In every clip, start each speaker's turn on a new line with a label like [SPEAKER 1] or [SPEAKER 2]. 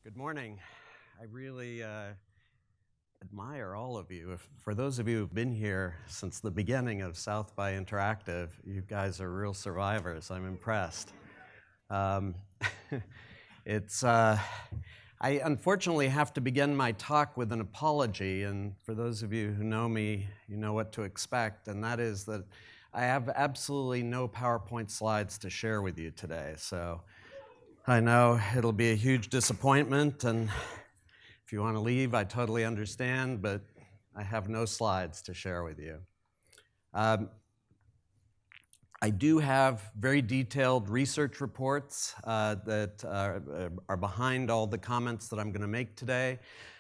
[SPEAKER 1] Good morning. I really admire all of you. For those of you who've been here since the beginning of South by Interactive, you guys are real survivors. I'm impressed. I unfortunately have to begin my talk with an apology, and for those of you who know me, you know what to expect, and that is that I have absolutely no PowerPoint slides to share with you today. So I know it'll be a huge disappointment, and if you want to leave, I totally understand, but I have no slides to share with you. I do have very detailed research reports that are behind all the comments that I'm going to make today,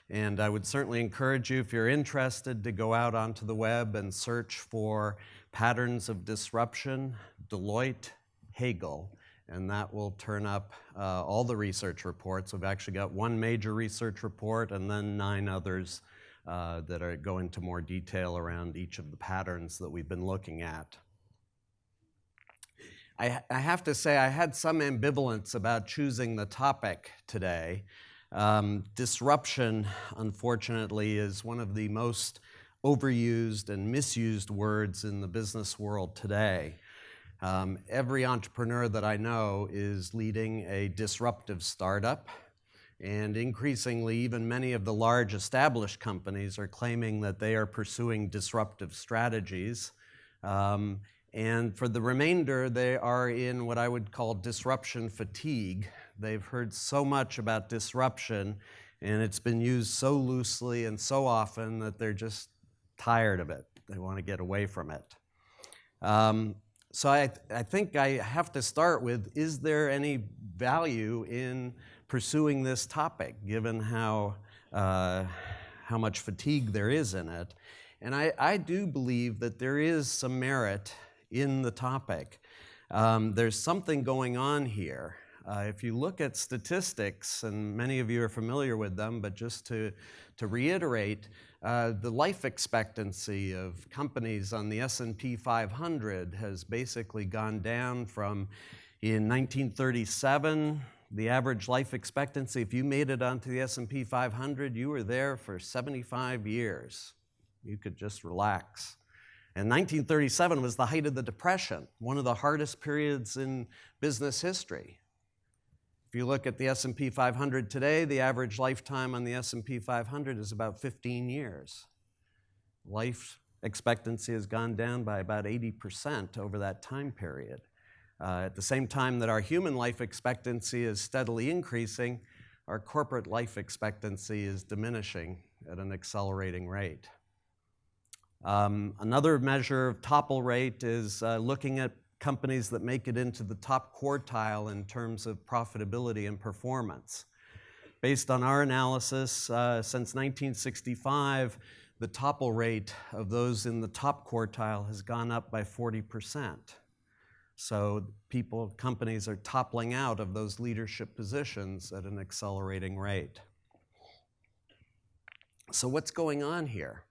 [SPEAKER 1] and I would certainly encourage you, if you're interested, to go out onto the web and search for Patterns of Disruption, Deloitte, Hagel, and that will turn up all the research reports. We've actually got one major research report and then 9 others that go into more detail around each of the patterns that we've been looking at. I have to say I had some ambivalence about choosing the topic today. Disruption, unfortunately, is one of the most overused and misused words in the business world today. Every entrepreneur that I know is leading a disruptive startup, and increasingly even many of the large established companies are claiming that they are pursuing disruptive strategies. And for the remainder, they are in what I would call disruption fatigue. They've heard so much about disruption, and it's been used so loosely and so often that they're just tired of it. They want to get away from it. So I think I have to start with, is there any value in pursuing this topic, given how much fatigue there is in it? And I do believe that there is some merit in the topic. There's something going on here. If you look at statistics, and many of you are familiar with them, but just to reiterate, the life expectancy of companies on the S&P 500 has basically gone down from, in 1937, the average life expectancy, if you made it onto the S&P 500, you were there for 75 years. You could just relax. And 1937 was the height of the Depression, one of the hardest periods in business history. If you look at the S&P 500 today, the average lifetime on the S&P 500 is about 15 years. Life expectancy has gone down by about 80% over that time period. At the same time that our human life expectancy is steadily increasing, our corporate life expectancy is diminishing at an accelerating rate. Another measure of topple rate is looking at companies that make it into the top quartile in terms of profitability and performance. Based on our analysis, since 1965, the topple rate of those in the top quartile has gone up by 40%. So companies are toppling out of those leadership positions at an accelerating rate. So what's going on here?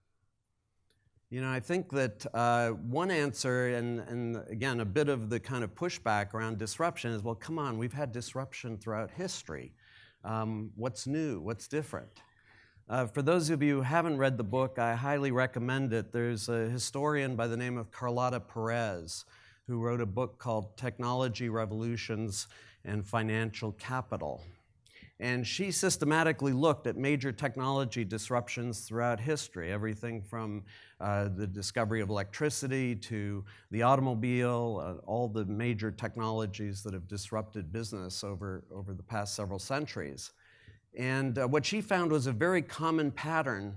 [SPEAKER 1] You know, I think that one answer, and again, a bit of the kind of pushback around disruption is, well, come on, we've had disruption throughout history. What's new? What's different? For those of you who haven't read the book, I highly recommend it. There's a historian by the name of Carlota Perez who wrote a book called Technology Revolutions and Financial Capital. And she systematically looked at major technology disruptions throughout history, everything from the discovery of electricity to the automobile, all the major technologies that have disrupted business over the past several centuries. And what she found was a very common pattern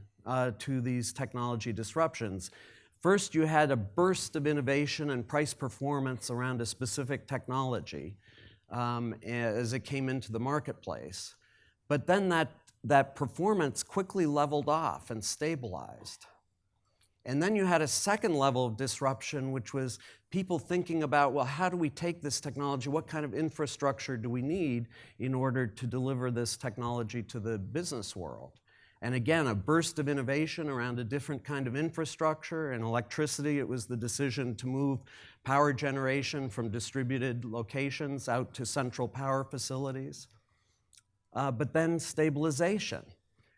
[SPEAKER 1] to these technology disruptions. First, you had a burst of innovation and price performance around a specific technology as it came into the marketplace. But then that performance quickly leveled off and stabilized. And then you had a second level of disruption, which was people thinking about, well, how do we take this technology? What kind of infrastructure do we need in order to deliver this technology to the business world? And again, a burst of innovation around a different kind of infrastructure. In electricity, it was the decision to move power generation from distributed locations out to central power facilities. but then stabilization.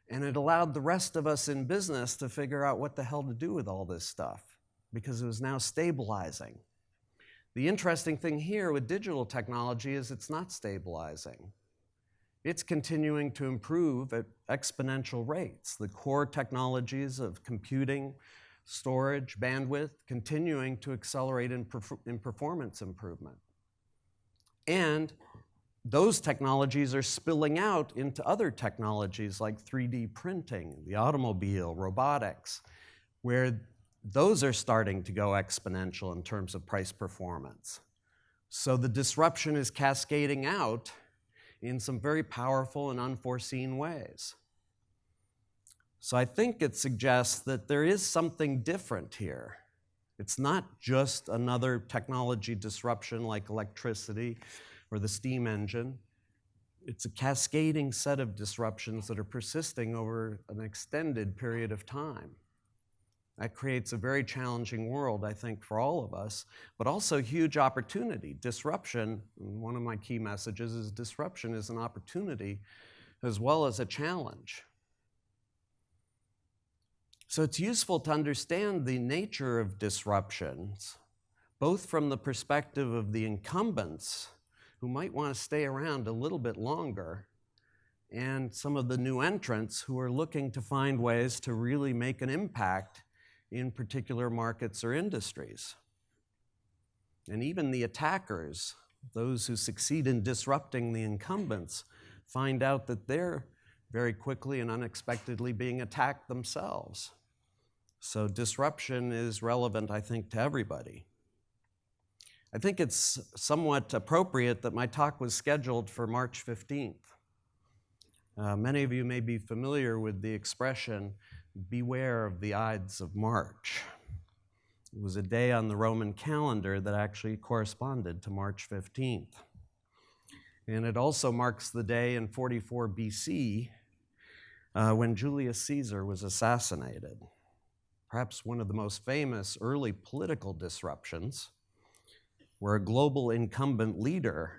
[SPEAKER 1] And it allowed the rest of us in business to figure out what the hell to do with all this stuff, because it was now stabilizing. The interesting thing here with digital technology is it's not stabilizing. It's continuing to improve at exponential rates. The core technologies of computing, storage, bandwidth, continuing to accelerate in performance improvement. And those technologies are spilling out into other technologies like 3D printing, the automobile, robotics, where those are starting to go exponential in terms of price performance. So the disruption is cascading out in some very powerful and unforeseen ways. So I think it suggests that there is something different here. It's not just another technology disruption like electricity or the steam engine. It's a cascading set of disruptions that are persisting over an extended period of time. That creates a very challenging world, I think, for all of us, but also huge opportunity. Disruption, one of my key messages is disruption is an opportunity as well as a challenge. So it's useful to understand the nature of disruptions, both from the perspective of the incumbents who might want to stay around a little bit longer, and some of the new entrants who are looking to find ways to really make an impact in particular markets or industries. And even the attackers, those who succeed in disrupting the incumbents, find out that they're very quickly and unexpectedly being attacked themselves. So disruption is relevant, I think, to everybody. I think it's somewhat appropriate that my talk was scheduled for March 15th. Many of you may be familiar with the expression, beware of the Ides of March. It was a day on the Roman calendar that actually corresponded to March 15th. And it also marks the day in 44 BC when Julius Caesar was assassinated. Perhaps one of the most famous early political disruptions, where a global incumbent leader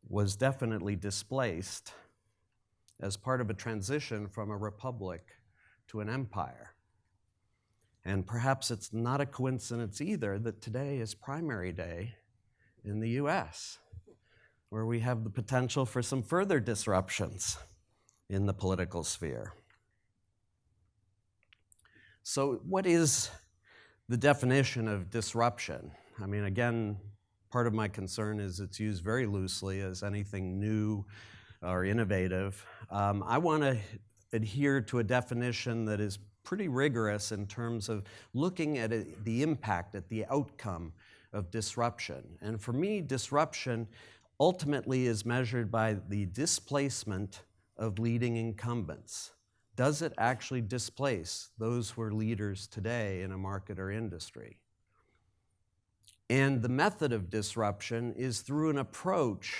[SPEAKER 1] was definitely displaced as part of a transition from a republic to an empire. And perhaps it's not a coincidence either that today is primary day in the US, where we have the potential for some further disruptions in the political sphere. So what is the definition of disruption? I mean, again, part of my concern is it's used very loosely as anything new or innovative. I want to adhere to a definition that is pretty rigorous in terms of looking at the impact, at the outcome of disruption. And for me, disruption ultimately is measured by the displacement of leading incumbents. Does it actually displace those who are leaders today in a market or industry? And the method of disruption is through an approach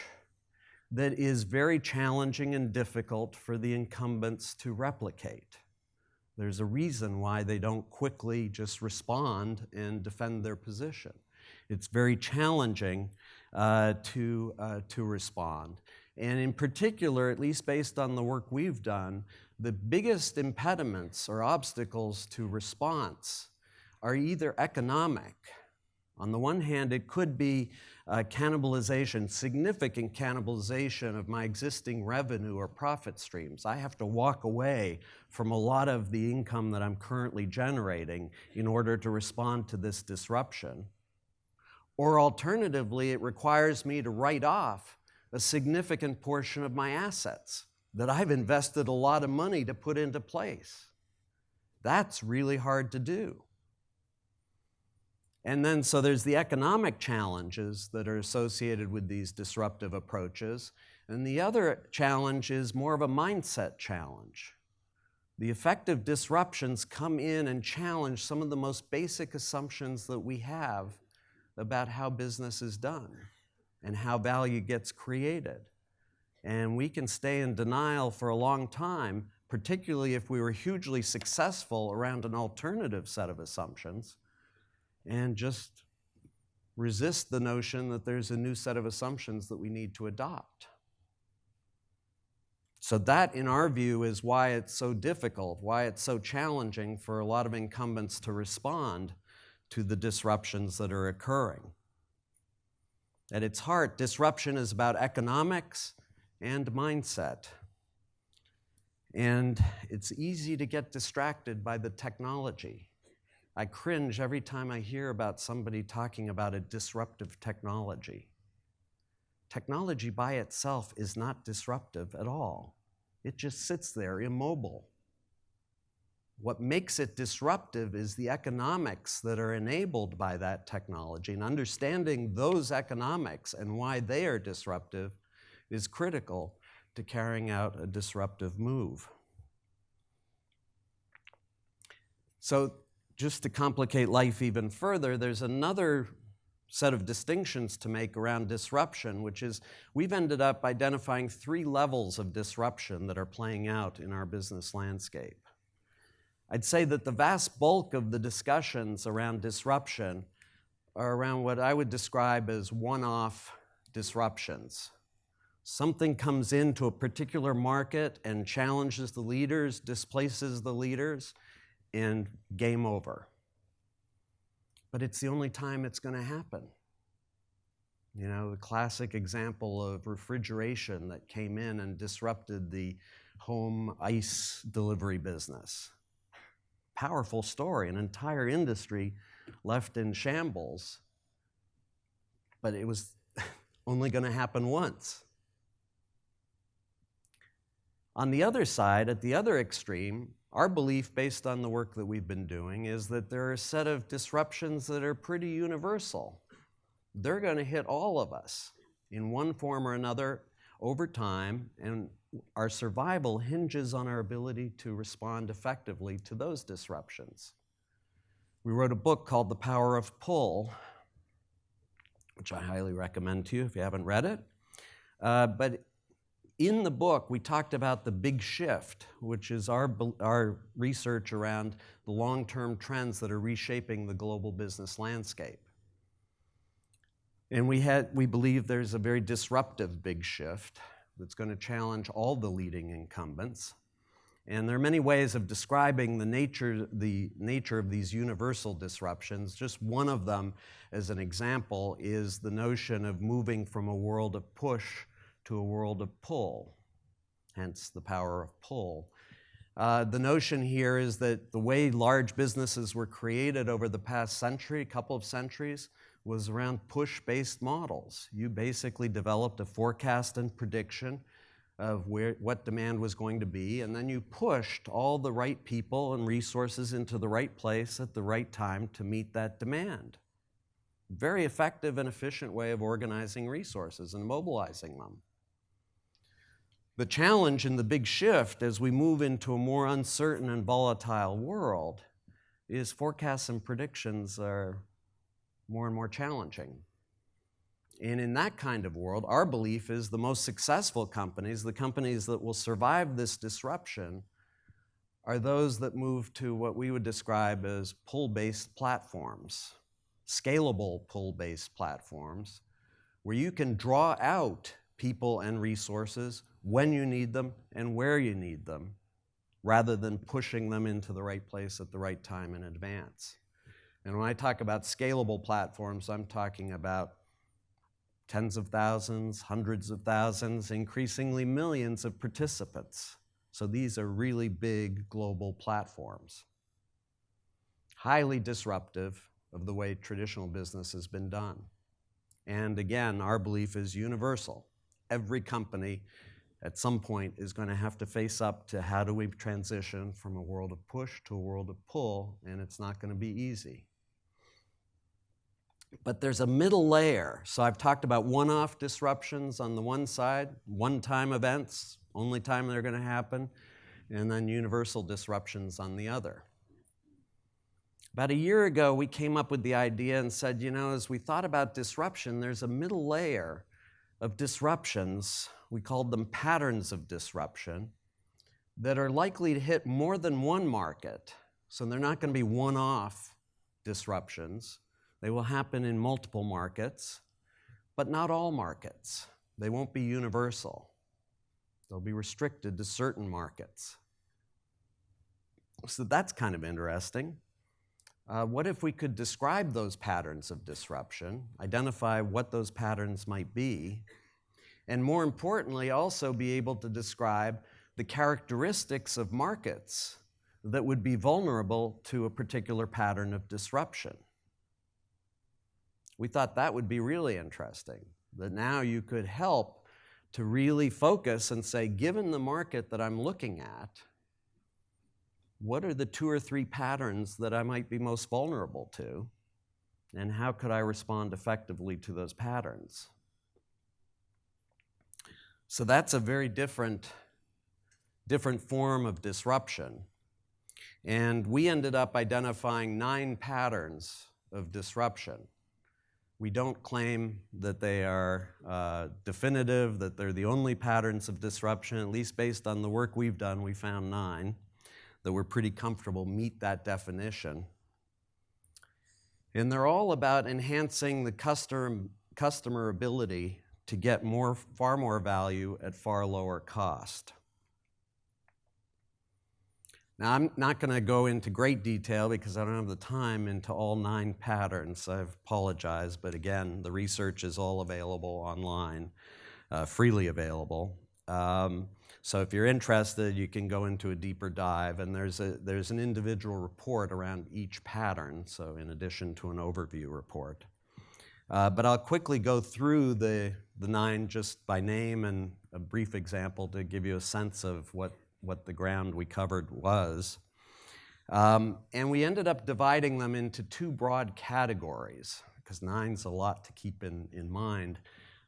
[SPEAKER 1] that is very challenging and difficult for the incumbents to replicate. There's a reason why they don't quickly just respond and defend their position. It's very challenging to respond. And in particular, at least based on the work we've done, the biggest impediments or obstacles to response are either economic. On the one hand, it could be cannibalization, significant cannibalization of my existing revenue or profit streams. I have to walk away from a lot of the income that I'm currently generating in order to respond to this disruption. Or alternatively, it requires me to write off a significant portion of my assets that I've invested a lot of money to put into place. That's really hard to do. And then, so there's the economic challenges that are associated with these disruptive approaches. And the other challenge is more of a mindset challenge. The effective disruptions come in and challenge some of the most basic assumptions that we have about how business is done and how value gets created. And we can stay in denial for a long time, particularly if we were hugely successful around an alternative set of assumptions, and just resist the notion that there's a new set of assumptions that we need to adopt. So that, in our view, is why it's so difficult, why it's so challenging for a lot of incumbents to respond to the disruptions that are occurring. At its heart, disruption is about economics and mindset. And it's easy to get distracted by the technology. I cringe every time I hear about somebody talking about a disruptive technology. Technology by itself is not disruptive at all. It just sits there immobile. What makes it disruptive is the economics that are enabled by that technology, and understanding those economics and why they are disruptive is critical to carrying out a disruptive move. So just to complicate life even further, there's another set of distinctions to make around disruption, which is we've ended up identifying 3 levels of disruption that are playing out in our business landscape. I'd say that the vast bulk of the discussions around disruption are around what I would describe as one-off disruptions. Something comes into a particular market and challenges the leaders, displaces the leaders, and game over. But it's the only time it's going to happen. You know, the classic example of refrigeration that came in and disrupted the home ice delivery business. Powerful story, an entire industry left in shambles, but it was only going to happen once. On the other side, at the other extreme, our belief, based on the work that we've been doing, is that there are a set of disruptions that are pretty universal. They're going to hit all of us in one form or another over time, and our survival hinges on our ability to respond effectively to those disruptions. We wrote a book called The Power of Pull, which I highly recommend to you if you haven't read it. But in the book, we talked about the big shift, which is our research around the long-term trends that are reshaping the global business landscape. And we believe there's a very disruptive big shift that's going to challenge all the leading incumbents. And there are many ways of describing the nature of these universal disruptions. Just one of them, as an example, is the notion of moving from a world of push to a world of pull, hence the power of pull. The notion here is that the way large businesses were created over the past century, couple of centuries, was around push-based models. You basically developed a forecast and prediction of what demand was going to be, and then you pushed all the right people and resources into the right place at the right time to meet that demand. Very effective and efficient way of organizing resources and mobilizing them. The challenge in the big shift as we move into a more uncertain and volatile world is forecasts and predictions are more and more challenging. And in that kind of world, our belief is the most successful companies, the companies that will survive this disruption, are those that move to what we would describe as pull-based platforms, scalable pull-based platforms, where you can draw out people and resources when you need them and where you need them, rather than pushing them into the right place at the right time in advance. And when I talk about scalable platforms, I'm talking about tens of thousands, hundreds of thousands, increasingly millions of participants. So these are really big global platforms. Highly disruptive of the way traditional business has been done. And again, our belief is universal. Every company at some point is going to have to face up to how do we transition from a world of push to a world of pull, and it's not going to be easy. But there's a middle layer. So I've talked about one-off disruptions on the one side, one-time events, only time they're going to happen, and then universal disruptions on the other. About a year ago, we came up with the idea and said, you know, as we thought about disruption, there's a middle layer of disruptions, we called them patterns of disruption, that are likely to hit more than one market. So they're not going to be one-off disruptions. They will happen in multiple markets, but not all markets. They won't be universal. They'll be restricted to certain markets. So that's kind of interesting. What if we could describe those patterns of disruption, identify what those patterns might be, and more importantly, also be able to describe the characteristics of markets that would be vulnerable to a particular pattern of disruption? We thought that would be really interesting, that now you could help to really focus and say, given the market that I'm looking at, what are the 2 or 3 patterns that I might be most vulnerable to, and how could I respond effectively to those patterns? So that's a very different form of disruption. And we ended up identifying 9 patterns of disruption. We don't claim that they are definitive, that they're the only patterns of disruption. At least based on the work we've done, we found 9 that we're pretty comfortable meet that definition. And they're all about enhancing the customer ability to get far more value at far lower cost. Now, I'm not going to go into great detail because I don't have the time into all 9 patterns. I apologize, but again, the research is all available online, freely available. So if you're interested, you can go into a deeper dive, and there's an individual report around each pattern, so in addition to an overview report. But I'll quickly go through the 9 just by name and a brief example to give you a sense of what the ground we covered was. And we ended up dividing them into 2 broad categories, because 9's a lot to keep in mind.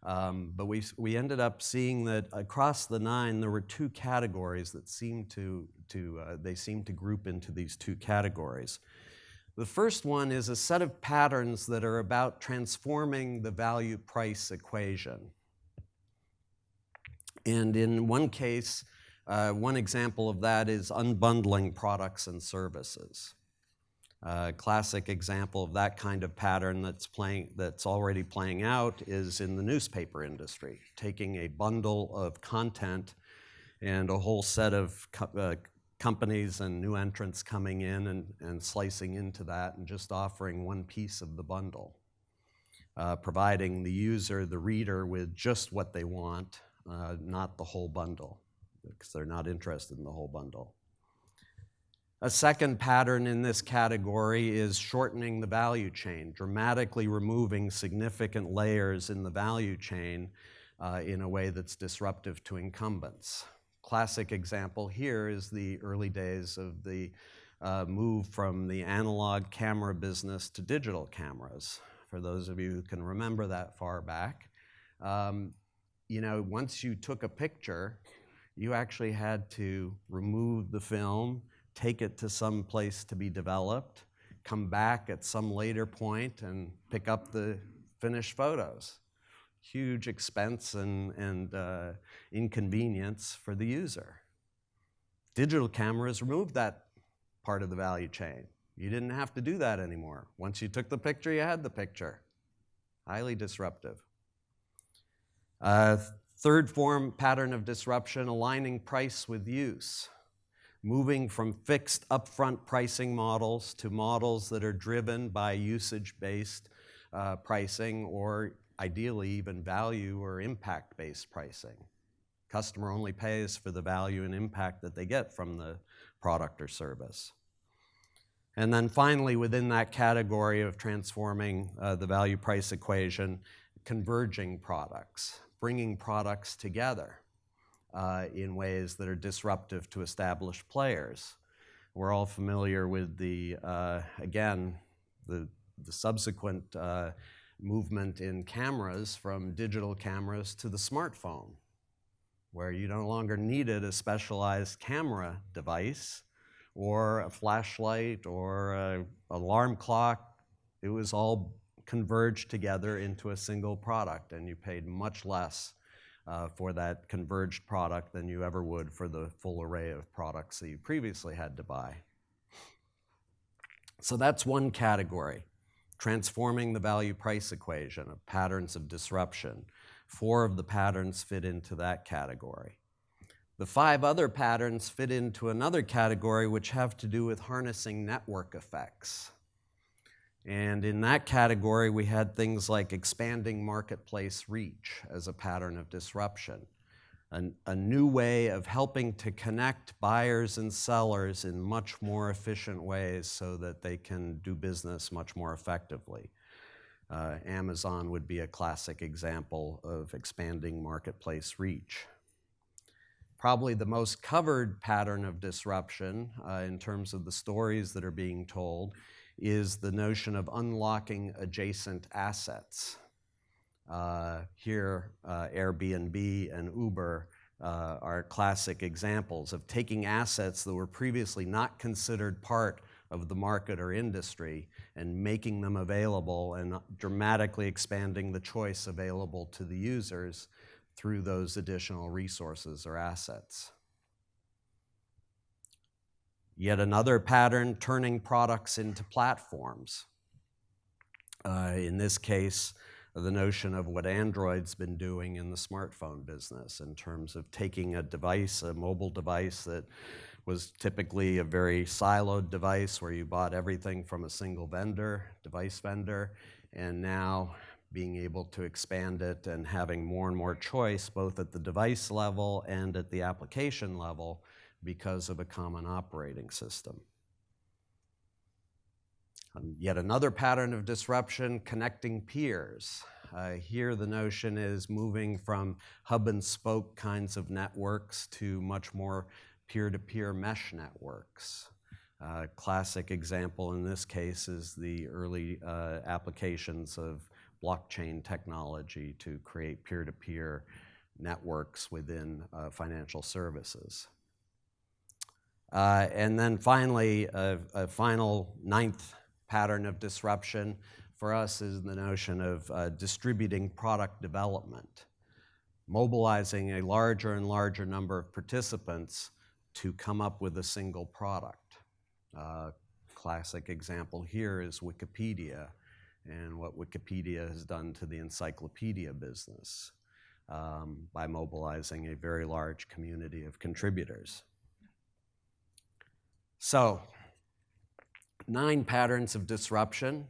[SPEAKER 1] But we ended up seeing that across the 9, there were 2 categories that seemed to group into these 2 categories. The first one is a set of patterns that are about transforming the value-price equation. And in one case, one example of that is unbundling products and services. A classic example of that kind of pattern that's already playing out is in the newspaper industry, taking a bundle of content and a whole set of companies and new entrants coming in and slicing into that and just offering one piece of the bundle, providing the user, the reader, with just what they want, not the whole bundle, because they're not interested in the whole bundle. A second pattern in this category is shortening the value chain, dramatically removing significant layers in the value chain in a way that's disruptive to incumbents. Classic example here is the early days of the move from the analog camera business to digital cameras. For those of you who can remember that far back, once you took a picture, you actually had to remove the film, take it to some place to be developed, come back at some later point and pick up the finished photos. Huge expense and inconvenience for the user. Digital cameras removed that part of the value chain. You didn't have to do that anymore. Once you took the picture, you had the picture. Highly disruptive. Third pattern of disruption, aligning price with use. Moving from fixed upfront pricing models to models that are driven by usage-based pricing, or ideally even value or impact-based pricing. Customer only pays for the value and impact that they get from the product or service. And then finally, within that category of transforming the value-price equation, converging products, bringing products together in ways that are disruptive to established players. We're all familiar with the subsequent movement in cameras from digital cameras to the smartphone, where you no longer needed a specialized camera device or a flashlight or an alarm clock. It was all converged together into a single product, and you paid much less for that converged product than you ever would for the full array of products that you previously had to buy. So that's one category, transforming the value-price equation of patterns of disruption. 4 of the patterns fit into that category. The 5 other patterns fit into another category which have to do with harnessing network effects. And in that category, we had things like expanding marketplace reach as a pattern of disruption, a new way of helping to connect buyers and sellers in much more efficient ways so that they can do business much more effectively. Amazon would be a classic example of expanding marketplace reach. Probably the most covered pattern of disruption in terms of the stories that are being told is the notion of unlocking adjacent assets. Here, Airbnb and Uber are classic examples of taking assets that were previously not considered part of the market or industry and making them available and dramatically expanding the choice available to the users through those additional resources or assets. Yet another pattern, turning products into platforms. In this case, the notion of what Android's been doing in the smartphone business in terms of taking a device, a mobile device that was typically a very siloed device where you bought everything from a single vendor, device vendor, and now being able to expand it and having more and more choice both at the device level and at the application level because of a common operating system. Yet another pattern of disruption, connecting peers. Here the notion is moving from hub and spoke kinds of networks to much more peer-to-peer mesh networks. Classic example in this case is the early applications of blockchain technology to create peer-to-peer networks within financial services. And then finally, a final 9th pattern of disruption for us is the notion of distributing product development, mobilizing a larger and larger number of participants to come up with a single product. Classic example here is Wikipedia and what Wikipedia has done to the encyclopedia business by mobilizing a very large community of contributors. So, 9 patterns of disruption.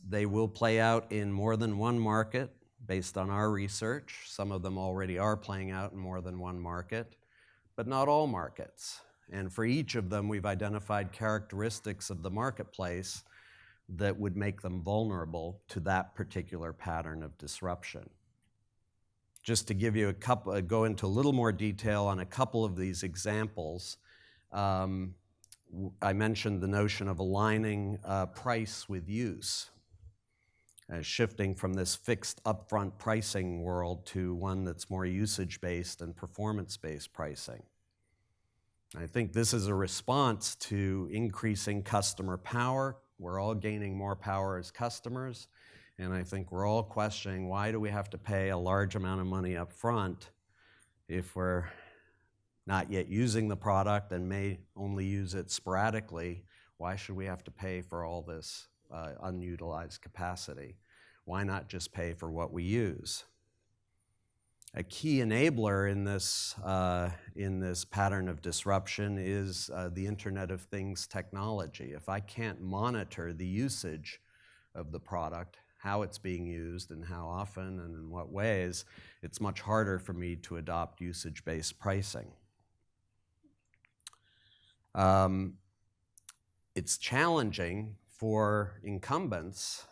[SPEAKER 1] They will play out in more than one market based on our research. Some of them already are playing out in more than one market, but not all markets. And for each of them, we've identified characteristics of the marketplace that would make them vulnerable to that particular pattern of disruption. Just to give you a couple, go into a little more detail on a couple of these examples. I mentioned the notion of aligning price with use, shifting from this fixed upfront pricing world to one that's more usage-based and performance-based pricing. I think this is a response to increasing customer power. We're all gaining more power as customers, and I think we're all questioning, why do we have to pay a large amount of money up front if we're not yet using the product and may only use it sporadically? Why should we have to pay for all this unutilized capacity? Why not just pay for what we use? A key enabler in this pattern of disruption is the Internet of Things technology. If I can't monitor the usage of the product, how it's being used and how often and in what ways, it's much harder for me to adopt usage-based pricing. It's challenging for incumbents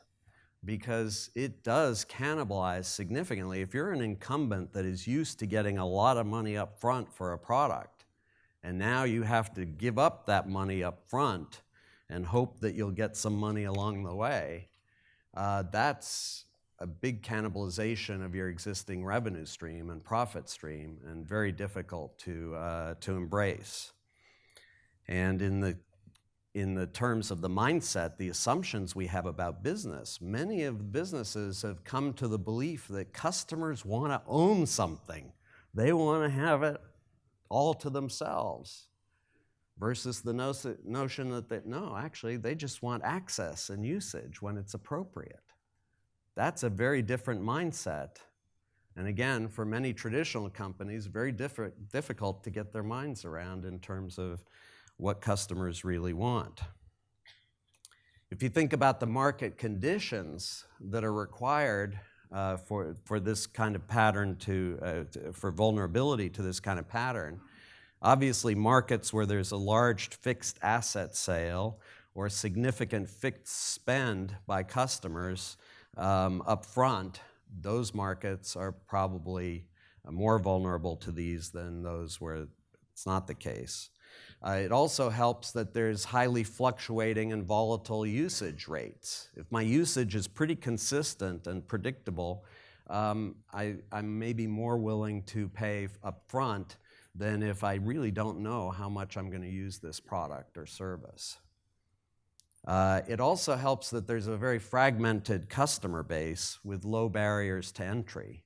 [SPEAKER 1] because it does cannibalize significantly. If you're an incumbent that is used to getting a lot of money up front for a product, and now you have to give up that money up front and hope that you'll get some money along the way, that's a big cannibalization of your existing revenue stream and profit stream, and very difficult to embrace. And in the terms of the mindset, the assumptions we have about business, many of the businesses have come to the belief that customers want to own something. They want to have it all to themselves, versus the notion that no, actually, they just want access and usage when it's appropriate. That's a very different mindset. And again, for many traditional companies, very difficult to get their minds around in terms of what customers really want. If you think about the market conditions that are required for this kind of pattern for vulnerability to this kind of pattern, obviously markets where there's a large fixed asset sale or significant fixed spend by customers up front, those markets are probably more vulnerable to these than those where it's not the case. It also helps that there's highly fluctuating and volatile usage rates. If my usage is pretty consistent and predictable, I'm maybe more willing to pay up front than if I really don't know how much I'm going to use this product or service. It also helps that there's a very fragmented customer base with low barriers to entry.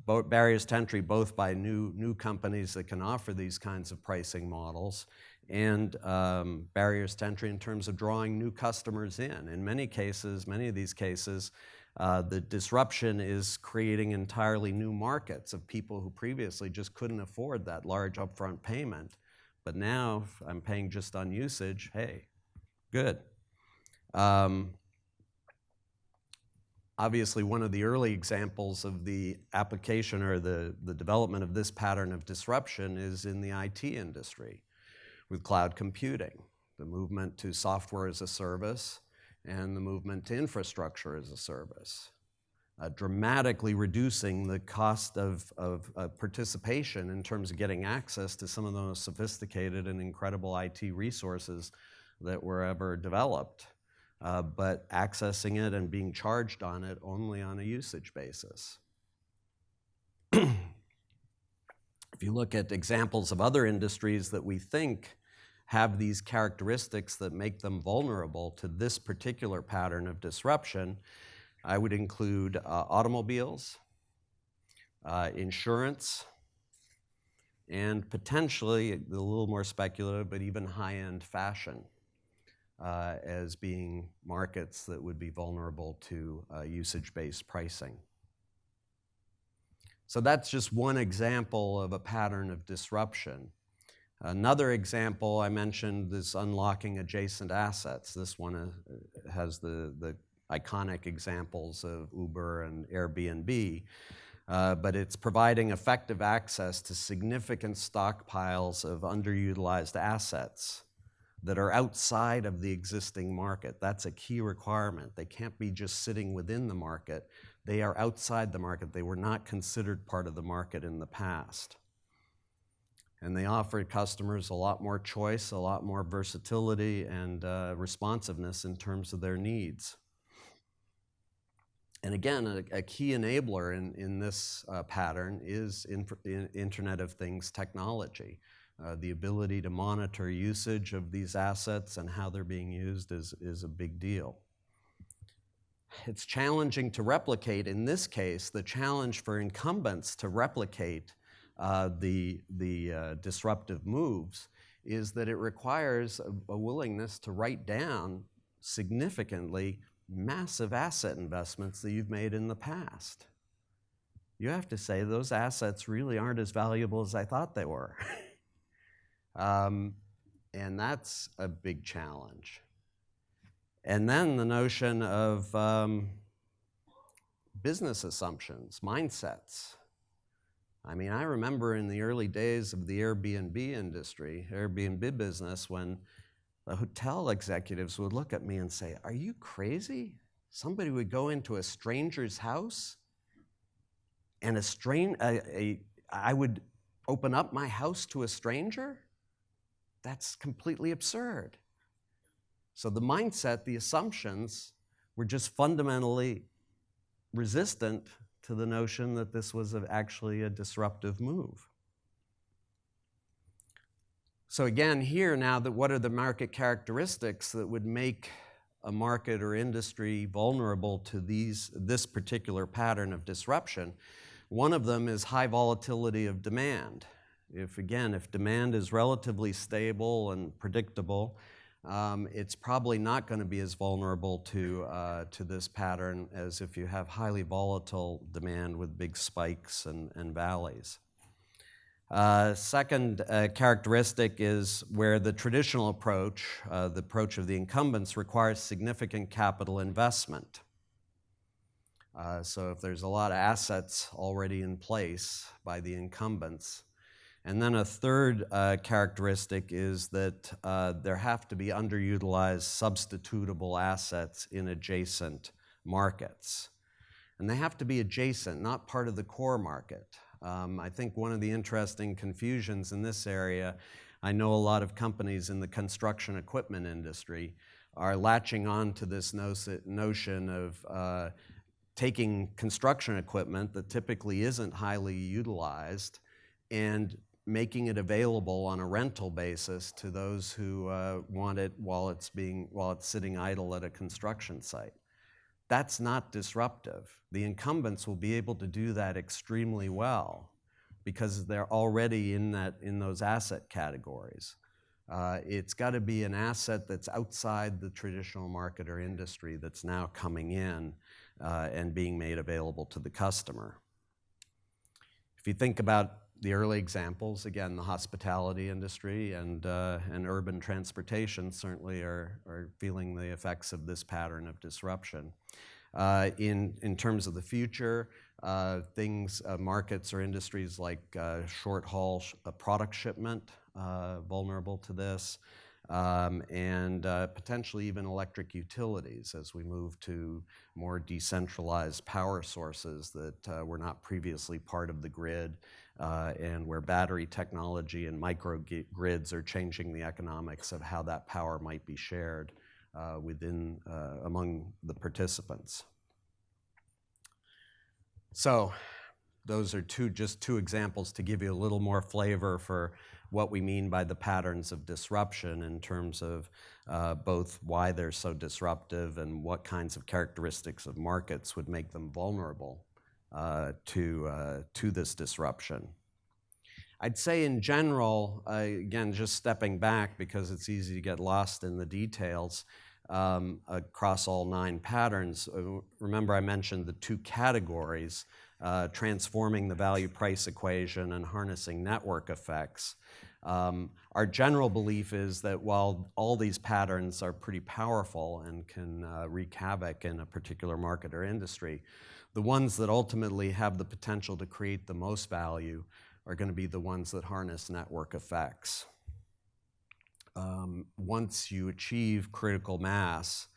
[SPEAKER 1] Barriers to entry both by new companies that can offer these kinds of pricing models and barriers to entry in terms of drawing new customers in. In many cases, many of these cases, the disruption is creating entirely new markets of people who previously just couldn't afford that large upfront payment. But now, if I'm paying just on usage, hey, good. Obviously, one of the early examples of the application or the development of this pattern of disruption is in the IT industry with cloud computing, the movement to software as a service and the movement to infrastructure as a service, dramatically reducing the cost of participation in terms of getting access to some of the most sophisticated and incredible IT resources that were ever developed. But accessing it and being charged on it only on a usage basis. If you look at examples of other industries that we think have these characteristics that make them vulnerable to this particular pattern of disruption, I would include automobiles, insurance, and potentially, a little more speculative, but even high-end fashion. As being markets that would be vulnerable to usage-based pricing. So that's just one example of a pattern of disruption. Another example I mentioned is unlocking adjacent assets. This one has the iconic examples of Uber and Airbnb, but it's providing effective access to significant stockpiles of underutilized assets that are outside of the existing market. That's a key requirement. They can't be just sitting within the market. They are outside the market. They were not considered part of the market in the past. And they offer customers a lot more choice, a lot more versatility, and responsiveness in terms of their needs. And again, a key enabler in this pattern is Internet of Things technology. The ability to monitor usage of these assets and how they're being used is a big deal. It's challenging to replicate. In this case, the challenge for incumbents to replicate the disruptive moves is that it requires a willingness to write down significantly massive asset investments that you've made in the past. You have to say those assets really aren't as valuable as I thought they were. And that's a big challenge. And then the notion of business assumptions, mindsets. I mean, I remember in the early days of the Airbnb industry, Airbnb business, when the hotel executives would look at me and say, "Are you crazy? Somebody would go into a stranger's house and I would open up my house to a stranger? That's completely absurd." So the mindset, the assumptions, were just fundamentally resistant to the notion that this was actually a disruptive move. So again, here now, what are the market characteristics that would make a market or industry vulnerable to this particular pattern of disruption? One of them is high volatility of demand. If demand is relatively stable and predictable, it's probably not going to be as vulnerable to this pattern as if you have highly volatile demand with big spikes and valleys. Second characteristic is where the traditional approach, the approach of the incumbents, requires significant capital investment. So if there's a lot of assets already in place by the incumbents. And then a third characteristic is that there have to be underutilized substitutable assets in adjacent markets. And they have to be adjacent, not part of the core market. I think one of the interesting confusions in this area, I know a lot of companies in the construction equipment industry are latching on to this notion of taking construction equipment that typically isn't highly utilized and making it available on a rental basis to those who want it while it's sitting idle at a construction site. That's not disruptive. The incumbents will be able to do that extremely well because they're already in those asset categories. It's got to be an asset that's outside the traditional market or industry that's now coming in and being made available to the customer. If you think about the early examples, again, the hospitality industry and urban transportation certainly are feeling the effects of this pattern of disruption. In terms of the future, markets or industries like short-haul product shipment, vulnerable to this, and potentially even electric utilities as we move to more decentralized power sources that were not previously part of the grid, and where battery technology and microgrids are changing the economics of how that power might be shared among the participants. So those are just two examples to give you a little more flavor for what we mean by the patterns of disruption in terms of both why they're so disruptive and what kinds of characteristics of markets would make them vulnerable to this disruption. I'd say in general, again, just stepping back because it's easy to get lost in the details across all 9 patterns. Remember I mentioned the 2 categories, transforming the value-price equation and harnessing network effects. Our general belief is that while all these patterns are pretty powerful and can wreak havoc in a particular market or industry, the ones that ultimately have the potential to create the most value are going to be the ones that harness network effects. Once you achieve critical mass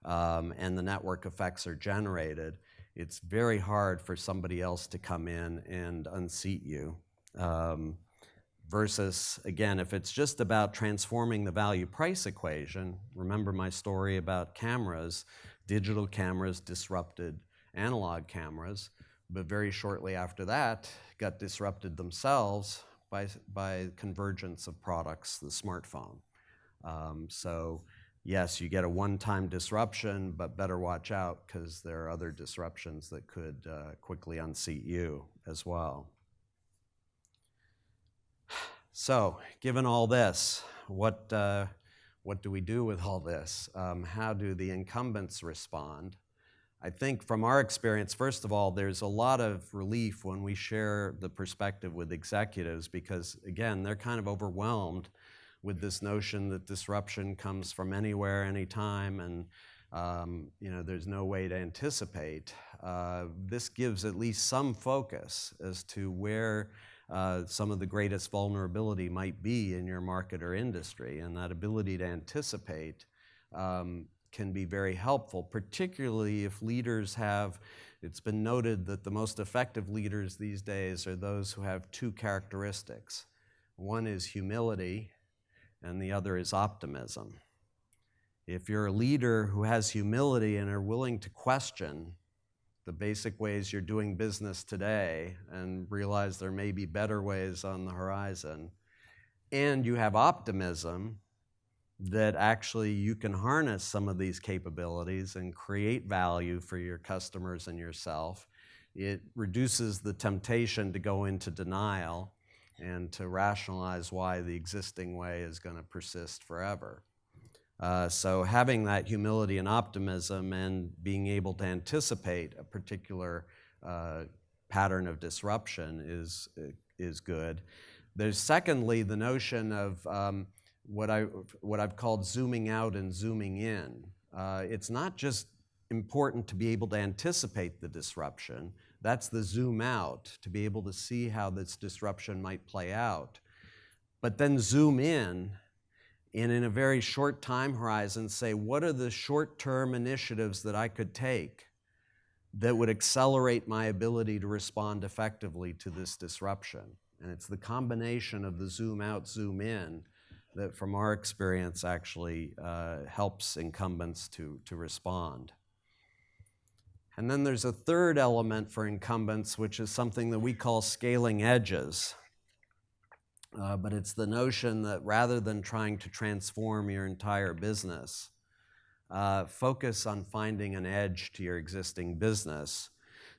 [SPEAKER 1] and the network effects are generated, it's very hard for somebody else to come in and unseat you. Versus, again, if it's just about transforming the value-price equation, remember my story about cameras. Digital cameras disrupted analog cameras, but very shortly after that got disrupted themselves by convergence of products, the smartphone. So yes, you get a one-time disruption, but better watch out because there are other disruptions that could quickly unseat you as well. So, given all this, what do we do with all this? How do the incumbents respond? I think from our experience, first of all, there's a lot of relief when we share the perspective with executives because, again, they're kind of overwhelmed with this notion that disruption comes from anywhere, anytime, and there's no way to anticipate. This gives at least some focus as to where some of the greatest vulnerability might be in your market or industry, and that ability to anticipate can be very helpful, particularly if leaders have, it's been noted that the most effective leaders these days are those who have 2 characteristics. One is humility, and the other is optimism. If you're a leader who has humility and are willing to question the basic ways you're doing business today and realize there may be better ways on the horizon, and you have optimism that actually you can harness some of these capabilities and create value for your customers and yourself, it reduces the temptation to go into denial and to rationalize why the existing way is going to persist forever. So having that humility and optimism and being able to anticipate a particular pattern of disruption is good. There's secondly the notion of what I've called zooming out and zooming in. It's not just important to be able to anticipate the disruption. That's the zoom out, to be able to see how this disruption might play out. But then zoom in, and in a very short time horizon say, what are the short-term initiatives that I could take that would accelerate my ability to respond effectively to this disruption? And it's the combination of the zoom out, zoom in that, from our experience, actually helps incumbents to respond. And then there's a third element for incumbents, which is something that we call scaling edges. But it's the notion that rather than trying to transform your entire business, focus on finding an edge to your existing business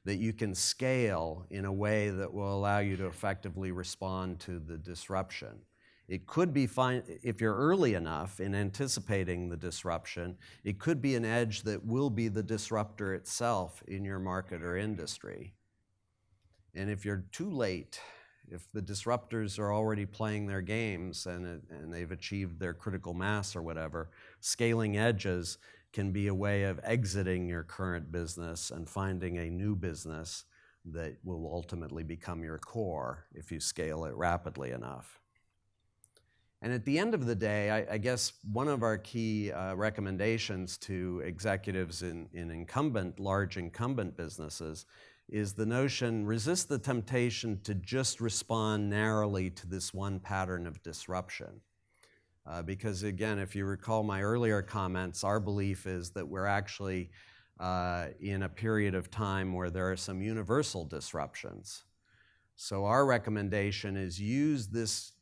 [SPEAKER 1] that you can scale in a way that will allow you to effectively respond to the disruption. It could be fine if you're early enough in anticipating the disruption. It could be an edge that will be the disruptor itself in your market or industry. And if you're too late, if the disruptors are already playing their games and they've achieved their critical mass or whatever, scaling edges can be a way of exiting your current business and finding a new business that will ultimately become your core if you scale it rapidly enough. And at the end of the day, I guess one of our key recommendations to executives in large incumbent businesses is the notion, resist the temptation to just respond narrowly to this one pattern of disruption. Because again, if you recall my earlier comments, our belief is that we're actually in a period of time where there are some universal disruptions. So our recommendation is use this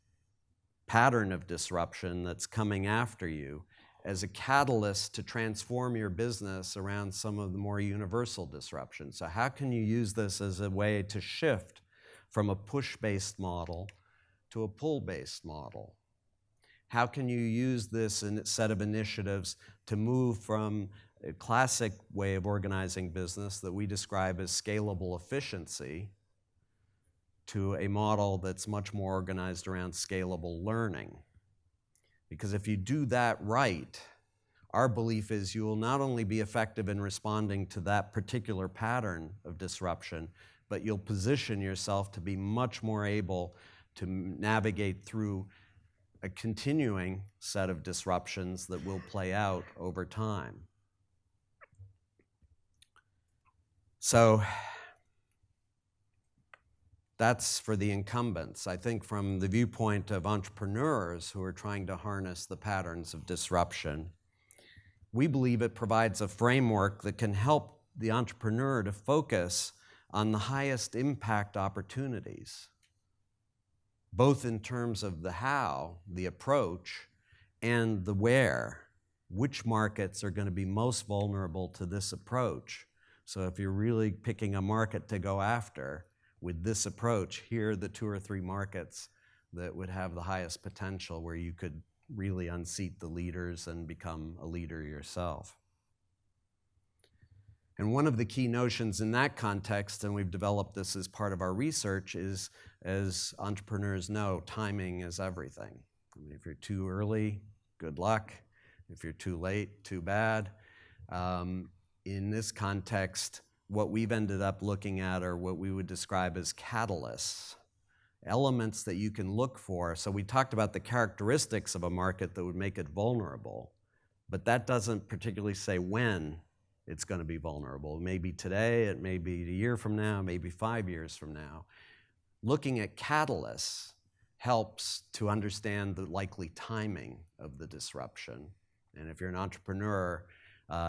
[SPEAKER 1] pattern of disruption that's coming after you as a catalyst to transform your business around some of the more universal disruptions. So how can you use this as a way to shift from a push-based model to a pull-based model? How can you use this set of initiatives to move from a classic way of organizing business that we describe as scalable efficiency to a model that's much more organized around scalable learning? Because if you do that right, our belief is you will not only be effective in responding to that particular pattern of disruption, but you'll position yourself to be much more able to navigate through a continuing set of disruptions that will play out over time. So that's for the incumbents. I think from the viewpoint of entrepreneurs who are trying to harness the patterns of disruption, we believe it provides a framework that can help the entrepreneur to focus on the highest impact opportunities, both in terms of the how, the approach, and the where. Which markets are going to be most vulnerable to this approach? So if you're really picking a market to go after, with this approach, here are the 2 or 3 markets that would have the highest potential where you could really unseat the leaders and become a leader yourself. And one of the key notions in that context, and we've developed this as part of our research, is, as entrepreneurs know, timing is everything. I mean, if you're too early, good luck. If you're too late, too bad. In this context, what we've ended up looking at are what we would describe as catalysts, elements that you can look for. So we talked about the characteristics of a market that would make it vulnerable, but that doesn't particularly say when it's going to be vulnerable. It may be today, it may be a year from now, maybe 5 years from now. Looking at catalysts helps to understand the likely timing of the disruption. And if you're an entrepreneur,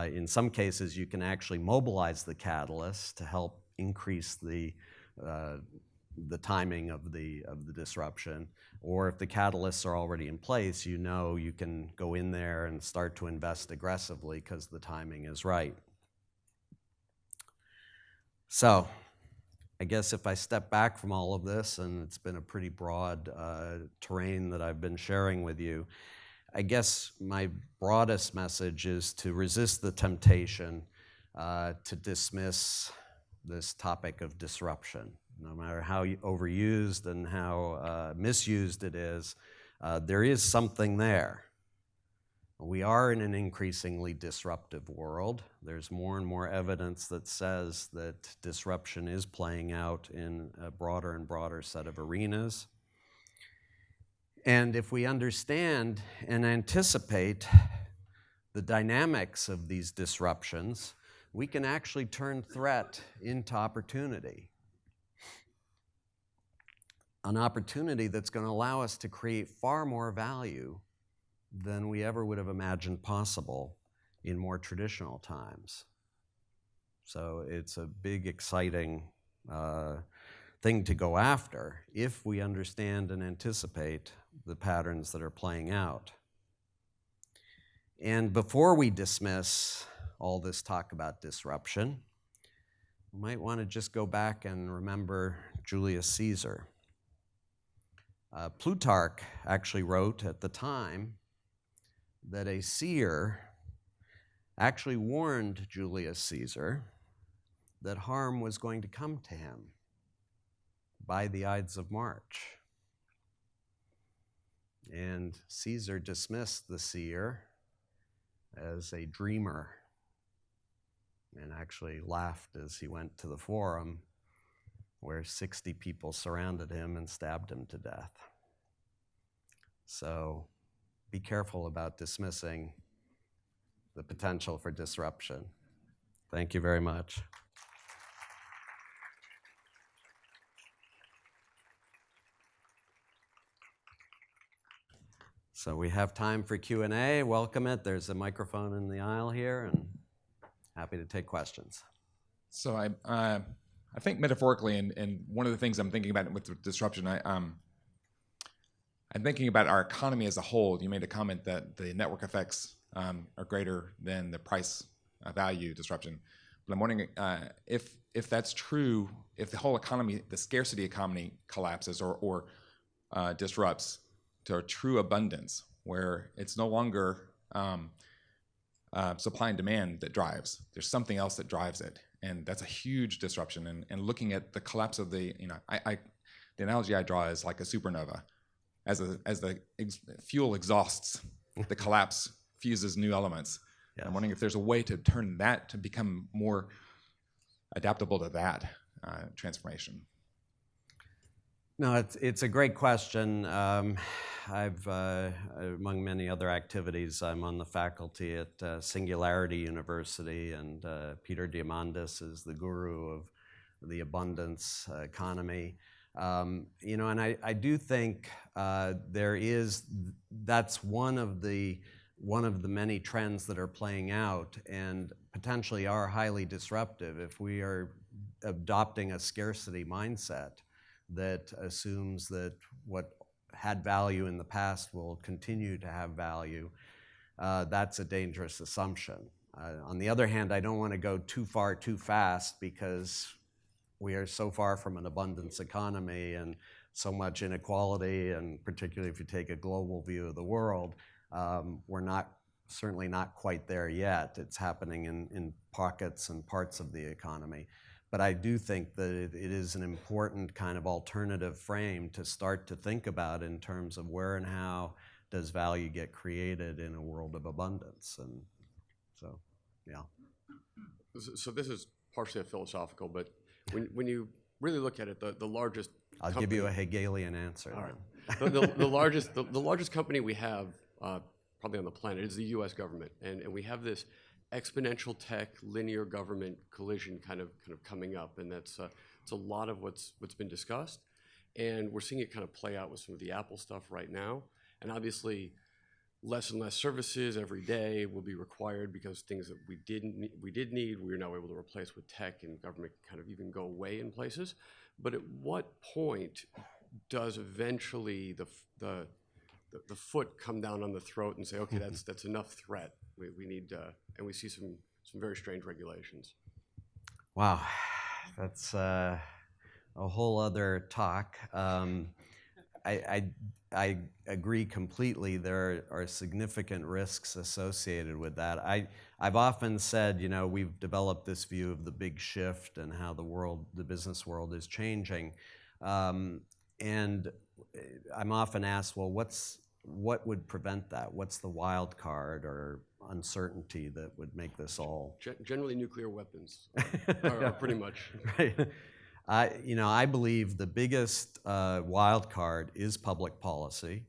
[SPEAKER 1] in some cases, you can actually mobilize the catalyst to help increase the timing of the disruption. Or if the catalysts are already in place, you know you can go in there and start to invest aggressively because the timing is right. So I guess if I step back from all of this, and it's been a pretty broad terrain that I've been sharing with you, I guess my broadest message is to resist the temptation to dismiss this topic of disruption. No matter how overused and how misused it is, there is something there. We are in an increasingly disruptive world. There's more and more evidence that says that disruption is playing out in a broader and broader set of arenas. And if we understand and anticipate the dynamics of these disruptions, we can actually turn threat into opportunity. An opportunity that's going to allow us to create far more value than we ever would have imagined possible in more traditional times. So it's a big, exciting thing to go after if we understand and anticipate the patterns that are playing out. And before we dismiss all this talk about disruption, we might want to just go back and remember Julius Caesar. Plutarch actually wrote at the time that a seer actually warned Julius Caesar that harm was going to come to him by the Ides of March. And Caesar dismissed the seer as a dreamer and actually laughed as he went to the forum where 60 people surrounded him and stabbed him to death. So be careful about dismissing the potential for disruption. Thank you very much. So we have time for Q&A. Welcome it. There's a microphone in the aisle here, and happy to take questions.
[SPEAKER 2] So I think metaphorically, and one of the things I'm thinking about with disruption, I'm thinking about our economy as a whole. You made a comment that the network effects are greater than the price value disruption. But I'm wondering if that's true, if the whole economy, the scarcity economy collapses or disrupts to a true abundance, where it's no longer supply and demand that drives. There's something else that drives it. And that's a huge disruption. And looking at the collapse of the analogy I draw is like a supernova. As the fuel exhausts, the collapse fuses new elements. Yes. I'm wondering if there's a way to turn that to become more adaptable to that transformation.
[SPEAKER 1] No, it's a great question. I've, among many other activities, I'm on the faculty at Singularity University, and Peter Diamandis is the guru of the abundance economy. And I do think that's one of the many trends that are playing out and potentially are highly disruptive if we are adopting a scarcity mindset that assumes that what had value in the past will continue to have value. That's a dangerous assumption. On the other hand, I don't want to go too far too fast because we are so far from an abundance economy and so much inequality, and particularly if you take a global view of the world, we're certainly not quite there yet. It's happening in pockets and parts of the economy. But I do think that it is an important kind of alternative frame to start to think about in terms of where and how does value get created in a world of abundance. And so, yeah.
[SPEAKER 3] So this is partially a philosophical, but when you really look at it, the largest
[SPEAKER 1] I'll give you a Hegelian answer.
[SPEAKER 3] All right. the largest company we have probably on the planet is the U.S. government, and we have this exponential tech linear government collision kind of coming up, and it's a lot of what's been discussed, and we're seeing it kind of play out with some of the Apple stuff right now, and obviously less and less services every day will be required because things that we did need we're now able to replace with tech, and government kind of even go away in places. But at what point does eventually the foot come down on the throat and say, okay, that's enough threat. We need, and we see some very strange regulations.
[SPEAKER 1] Wow, that's a whole other talk. I agree completely. There are significant risks associated with that. I've often said, we've developed this view of the big shift and how the business world is changing. And I'm often asked, well, what would prevent that? What's the wild card or uncertainty that would make this all?
[SPEAKER 3] Generally, nuclear weapons are pretty much.
[SPEAKER 1] Right. I believe the biggest wild card is public policy,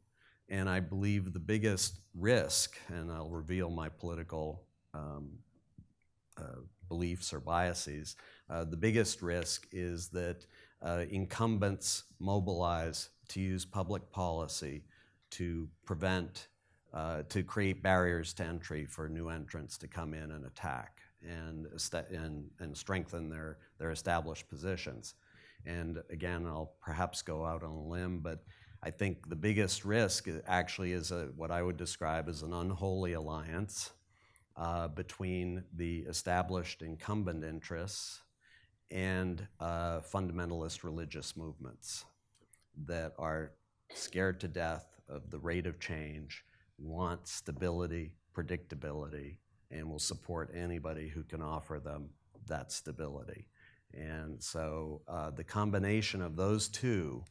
[SPEAKER 1] and I believe the biggest risk, and I'll reveal my political beliefs or biases, the biggest risk is that incumbents mobilize to use public policy to to create barriers to entry for new entrants to come in and attack and strengthen their established positions. And again, I'll perhaps go out on a limb, but I think the biggest risk actually is what I would describe as an unholy alliance between the established incumbent interests and fundamentalist religious movements that are scared to death of the rate of change, want stability, predictability, and will support anybody who can offer them that stability. And so the combination of those two,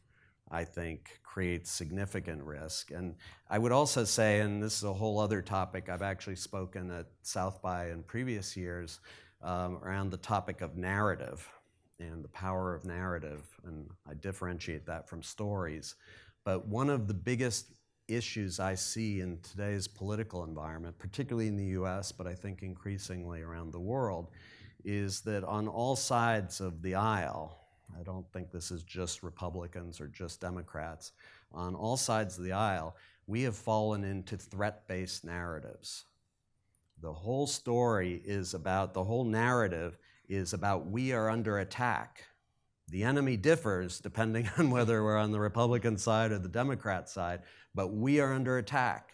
[SPEAKER 1] I think, creates significant risk. And I would also say, and this is a whole other topic, I've actually spoken at South by in previous years around the topic of narrative and the power of narrative, and I differentiate that from stories. But one of the biggest issues I see in today's political environment, particularly in the US, but I think increasingly around the world, is that on all sides of the aisle, I don't think this is just Republicans or just Democrats, on all sides of the aisle, we have fallen into threat-based narratives. The whole narrative is about we are under attack. The enemy differs depending on whether we're on the Republican side or the Democrat side, but we are under attack.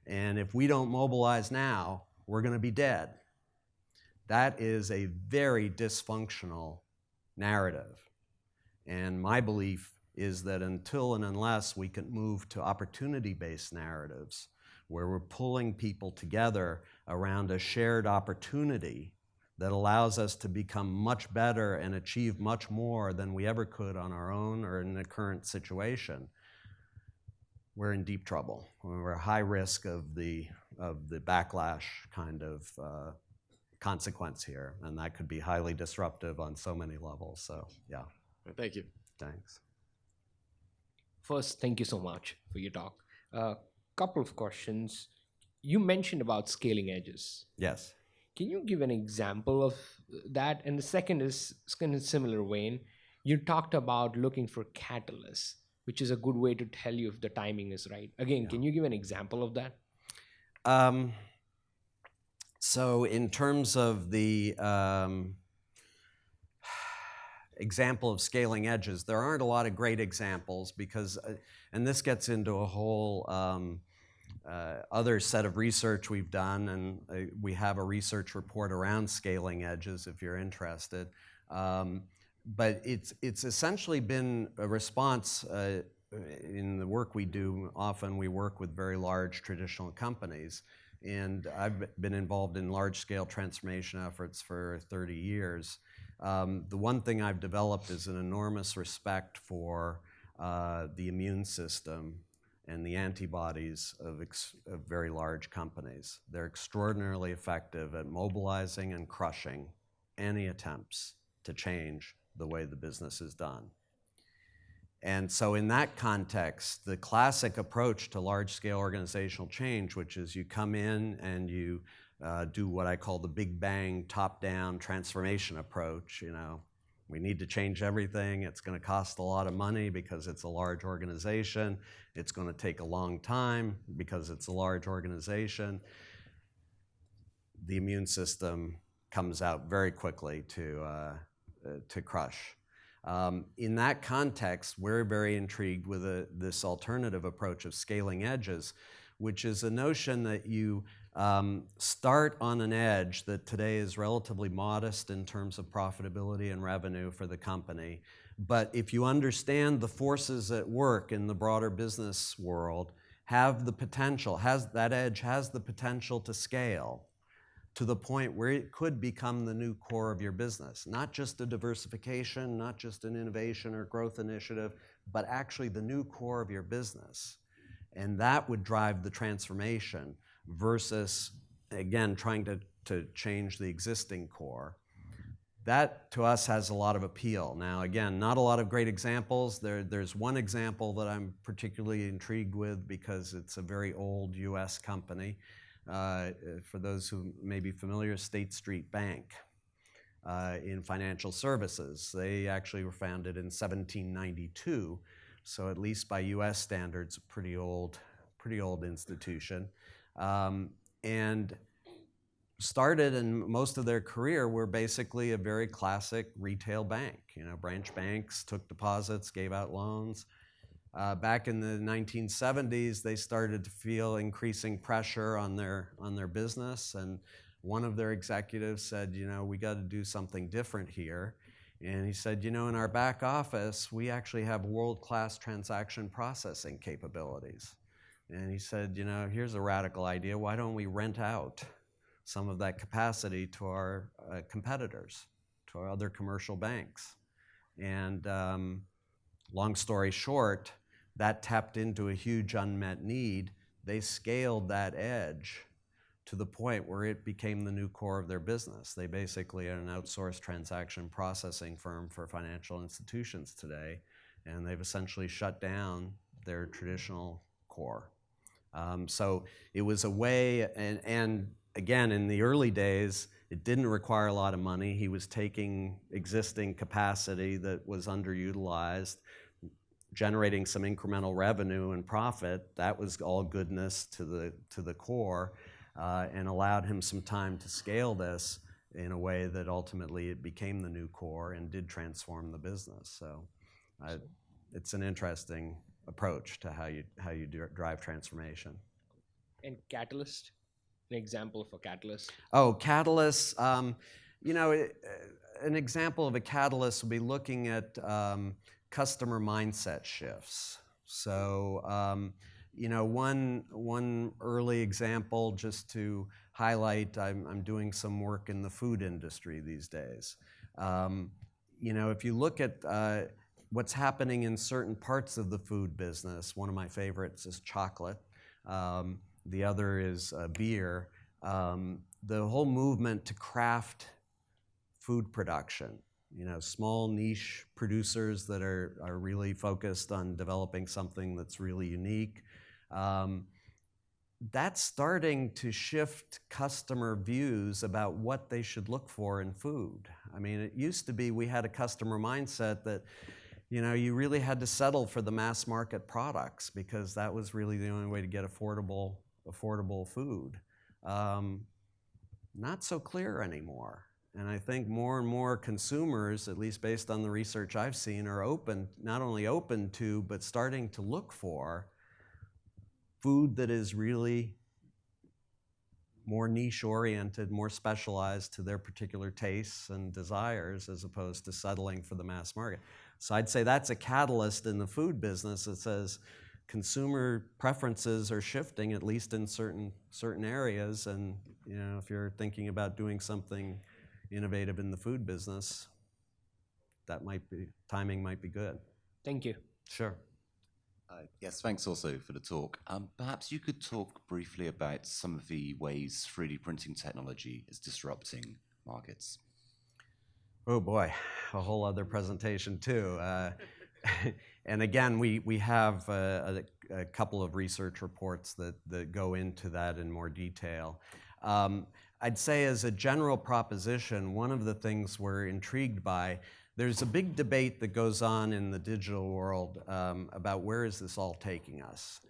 [SPEAKER 1] And if we don't mobilize now, we're going to be dead. That is a very dysfunctional narrative. And my belief is that until and unless we can move to opportunity-based narratives, where we're pulling people together around a shared opportunity that allows us to become much better and achieve much more than we ever could on our own or in the current situation, we're in deep trouble. We're at high risk of the backlash kind of consequence here, and that could be highly disruptive on so many levels. So, yeah.
[SPEAKER 3] Thank you.
[SPEAKER 1] Thanks.
[SPEAKER 4] First, thank you so much for your talk. Couple of questions. You mentioned about scaling edges.
[SPEAKER 1] Yes.
[SPEAKER 4] Can you give an example of that? And the second is in a similar vein. You talked about looking for catalysts, which is a good way to tell you if the timing is right. Again, Can you give an example of that?
[SPEAKER 1] So in terms of the example of scaling edges, there aren't a lot of great examples because, and this gets into a whole other set of research we've done, and we have a research report around scaling edges if you're interested. But it's essentially been a response in the work we do. Often we work with very large traditional companies, and I've been involved in large-scale transformation efforts for 30 years. The one thing I've developed is an enormous respect for the immune system and the antibodies of very large companies. They're extraordinarily effective at mobilizing and crushing any attempts to change the way the business is done. And so in that context, the classic approach to large-scale organizational change, which is you come in and you do what I call the big bang, top-down transformation approach. We need to change everything. It's going to cost a lot of money because it's a large organization. It's going to take a long time because it's a large organization. The immune system comes out very quickly to crush. In that context, we're very intrigued with this alternative approach of scaling edges, which is a notion that you start on an edge that today is relatively modest in terms of profitability and revenue for the company, But if you understand the forces at work in the broader business world, have the potential, that edge has the potential to scale to the point where it could become the new core of your business. Not just a diversification, not just an innovation or growth initiative, but actually the new core of your business. And that would drive the transformation versus, again, trying to change the existing core. That, to us, has a lot of appeal. Now, again, not a lot of great examples. There's one example that I'm particularly intrigued with because it's a very old US company. For those who may be familiar, State Street Bank in financial services. They actually were founded in 1792, so at least by US standards, a pretty old institution. And started, and most of their career were basically a very classic retail bank. You know, branch banks took deposits, gave out loans. Back in the 1970s, they started to feel increasing pressure on their business, and one of their executives said, you know, we got to do something different here. And he said, you know, in our back office, we actually have world-class transaction processing capabilities. And he said, you know, here's a radical idea. Why don't we rent out some of that capacity to our competitors, to our other commercial banks? And long story short, that tapped into a huge unmet need. They scaled that edge to the point where it became the new core of their business. They basically are an outsourced transaction processing firm for financial institutions today, and they've essentially shut down their traditional core. So it was a way, and again, in the early days, it didn't require a lot of money. He was taking existing capacity that was underutilized, generating some incremental revenue and profit. That was all goodness to the core, and allowed him some time to scale this in a way that ultimately it became the new core and did transform the business. So it's an interesting approach to how you drive transformation.
[SPEAKER 4] And Catalyst, an example of a catalyst.
[SPEAKER 1] Oh, catalyst. You know, an example of a catalyst would be looking at customer mindset shifts. So, you know, one early example, just to highlight, I'm doing some work in the food industry these days. You know, if you look at what's happening in certain parts of the food business, one of my favorites is chocolate. The other is beer. The whole movement to craft food production, you know, small niche producers that are really focused on developing something that's really unique. That's starting to shift customer views about what they should look for in food. I mean, it used to be we had a customer mindset that, you know, you really had to settle for the mass market products because that was really the only way to get affordable food. Not so clear anymore. And I think more and more consumers, at least based on the research I've seen, are not only open to, but starting to look for food that is really more niche-oriented, more specialized to their particular tastes and desires, as opposed to settling for the mass market. So I'd say that's a catalyst in the food business that says consumer preferences are shifting, at least in certain areas. And you know, if you're thinking about doing something innovative in the food business, timing might be good.
[SPEAKER 4] Thank you.
[SPEAKER 1] Sure.
[SPEAKER 5] Yes, thanks also for the talk. Perhaps you could talk briefly about some of the ways 3D printing technology is disrupting markets.
[SPEAKER 1] Oh boy, a whole other presentation too. And again, we have a couple of research reports that go into that in more detail. I'd say as a general proposition, one of the things we're intrigued by, there's a big debate that goes on in the digital world about where is this all taking us.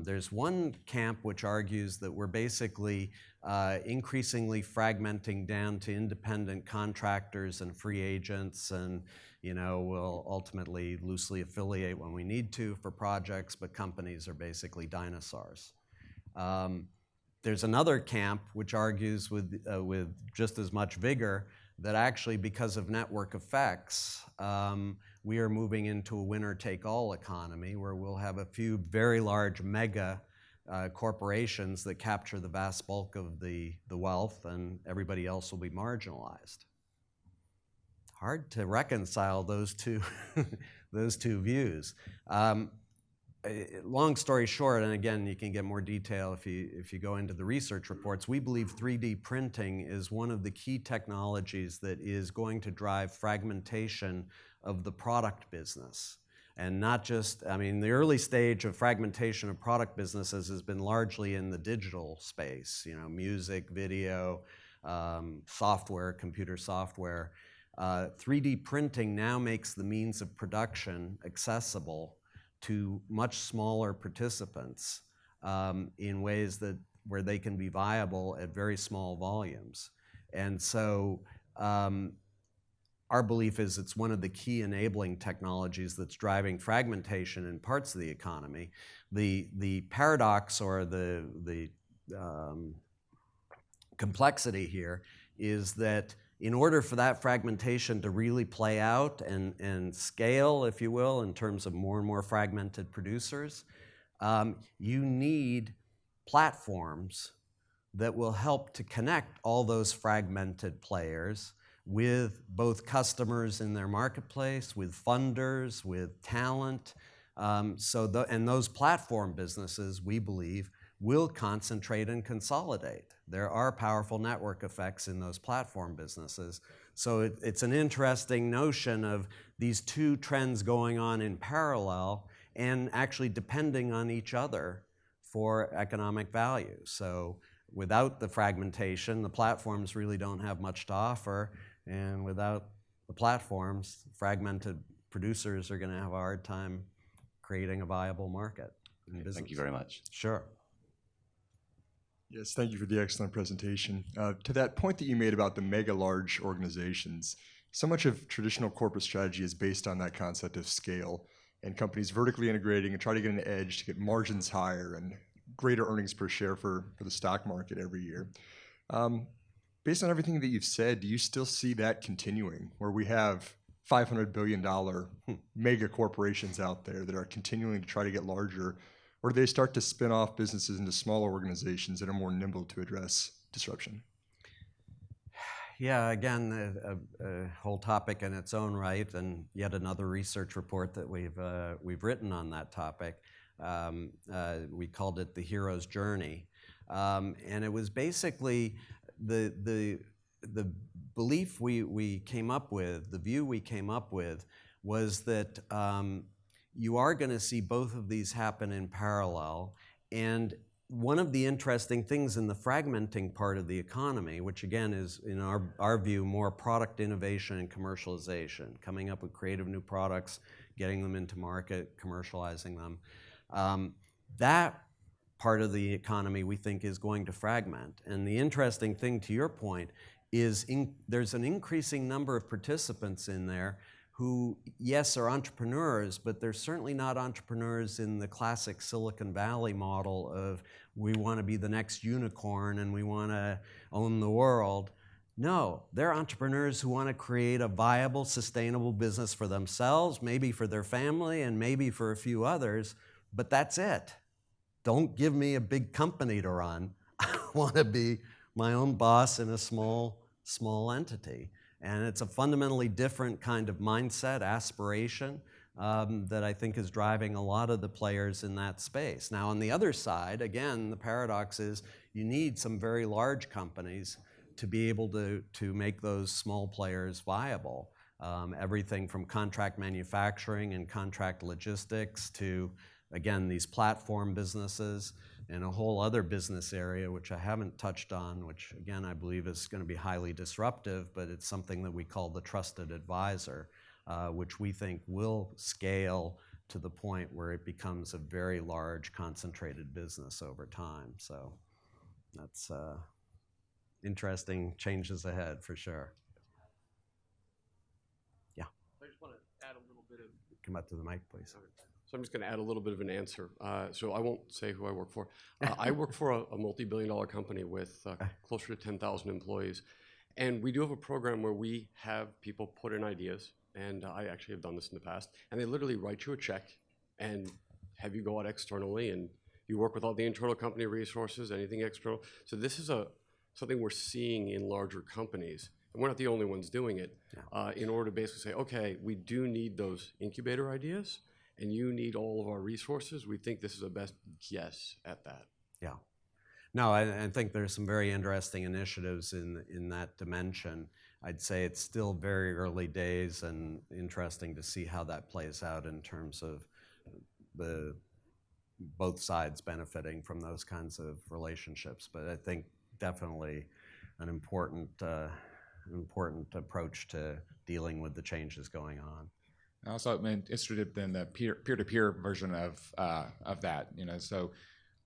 [SPEAKER 1] There's one camp which argues that we're basically increasingly fragmenting down to independent contractors and free agents, and you know, we'll ultimately loosely affiliate when we need to for projects, but companies are basically dinosaurs. There's another camp which argues with just as much vigor that actually, because of network effects, we are moving into a winner-take-all economy where we'll have a few very large mega corporations that capture the vast bulk of the wealth, and everybody else will be marginalized. Hard to reconcile those two, those two views. Long story short, and again, you can get more detail if you go into the research reports, we believe 3D printing is one of the key technologies that is going to drive fragmentation of the product business. And not just, I mean, the early stage of fragmentation of product businesses has been largely in the digital space, you know, music, video, software, computer software. 3D printing now makes the means of production accessible to much smaller participants in ways where they can be viable at very small volumes. And so our belief is it's one of the key enabling technologies that's driving fragmentation in parts of the economy. The paradox or the complexity here is that in order for that fragmentation to really play out and scale, if you will, in terms of more and more fragmented producers, you need platforms that will help to connect all those fragmented players with both customers in their marketplace, with funders, with talent. And those platform businesses, we believe, will concentrate and consolidate. There are powerful network effects in those platform businesses. So it's an interesting notion of these two trends going on in parallel and actually depending on each other for economic value. So without the fragmentation, the platforms really don't have much to offer. And without the platforms, fragmented producers are going to have a hard time creating a viable market in business.
[SPEAKER 5] Thank you very much.
[SPEAKER 1] Sure.
[SPEAKER 6] Yes, thank you for the excellent presentation. To that point that you made about the mega large organizations, so much of traditional corporate strategy is based on that concept of scale and companies vertically integrating and try to get an edge to get margins higher and greater earnings per share for the stock market every year. Based on everything that you've said, do you still see that continuing, where we have $500 billion mega corporations out there that are continuing to try to get larger, or do they start to spin off businesses into smaller organizations that are more nimble to address disruption?
[SPEAKER 1] Yeah, again, a whole topic in its own right, and yet another research report that we've written on that topic. We called it the hero's journey, and it was basically the belief we came up with, the view we came up with, was that you are going to see both of these happen in parallel. And one of the interesting things in the fragmenting part of the economy, which again is, in our view, more product innovation and commercialization, coming up with creative new products, getting them into market, commercializing them, that part of the economy we think is going to fragment. And the interesting thing, to your point, is there's an increasing number of participants in there who, yes, are entrepreneurs, but they're certainly not entrepreneurs in the classic Silicon Valley model of we want to be the next unicorn and we want to own the world. No, they're entrepreneurs who want to create a viable, sustainable business for themselves, maybe for their family, and maybe for a few others, but that's it. Don't give me a big company to run. I want to be my own boss in a small entity. And it's a fundamentally different kind of mindset, aspiration, that I think is driving a lot of the players in that space. Now, on the other side, again, the paradox is you need some very large companies to be able to make those small players viable. Everything from contract manufacturing and contract logistics to, again, these platform businesses and a whole other business area, which I haven't touched on, which again, I believe is going to be highly disruptive, but it's something that we call the trusted advisor, which we think will scale to the point where it becomes a very large concentrated business over time. So that's interesting changes ahead for sure. Yeah.
[SPEAKER 3] I just want to add a little bit of.
[SPEAKER 1] Come up to the mic, please.
[SPEAKER 3] So I'm just going to add a little bit of an answer. So I won't say who I work for. I work for a multi-billion-dollar company with closer to 10,000 employees. And we do have a program where we have people put in ideas, and I actually have done this in the past, and they literally write you a check and have you go out externally, and you work with all the internal company resources, anything external. So this is something we're seeing in larger companies, and we're not the only ones doing it, in order to basically say, okay, we do need those incubator ideas, and you need all of our resources. We think this is the best guess at that.
[SPEAKER 1] Yeah. No, I think there's some very interesting initiatives in that dimension. I'd say it's still very early days and interesting to see how that plays out in terms of both sides benefiting from those kinds of relationships. But I think definitely an important approach to dealing with the changes going on.
[SPEAKER 2] I also am interested in the peer-to-peer version of that. So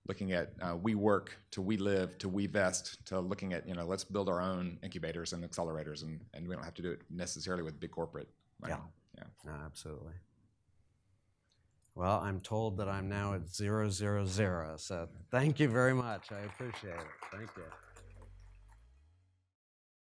[SPEAKER 2] looking at we work to we live to we vest to looking at let's build our own incubators and accelerators, and we don't have to do it necessarily with big corporate money.
[SPEAKER 1] Yeah. No, absolutely. Well, I'm told that I'm now at 000, so thank you very much. I appreciate it. Thank you.